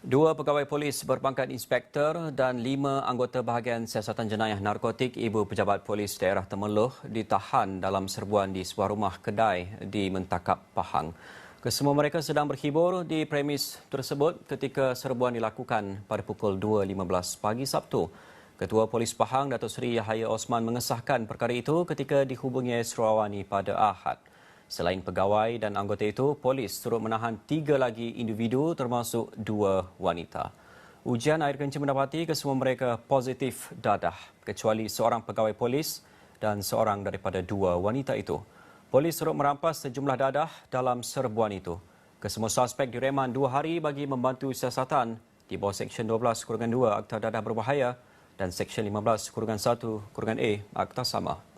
Dua pegawai polis berpangkat inspektor dan 5 anggota bahagian siasatan jenayah narkotik ibu pejabat polis daerah Temerloh ditahan dalam serbuan di sebuah rumah kedai di Mentakap, Pahang. Kesemua mereka sedang berhibur di premis tersebut ketika serbuan dilakukan pada pukul 2.15 pagi Sabtu. Ketua Polis Pahang, Datuk Seri Yahaya Osman mengesahkan perkara itu ketika dihubungi Surawani pada Ahad. Selain pegawai dan anggota itu, polis turut menahan 3 lagi individu termasuk 2 wanita. Ujian air kencing mendapati kesemua mereka positif dadah, kecuali seorang pegawai polis dan seorang daripada 2 wanita itu. Polis turut merampas sejumlah dadah dalam serbuan itu. Kesemua suspek direman 2 hari bagi membantu siasatan di bawah Seksyen 12/2 Akta Dadah Berbahaya dan Seksyen 15/1/A Akta Sama.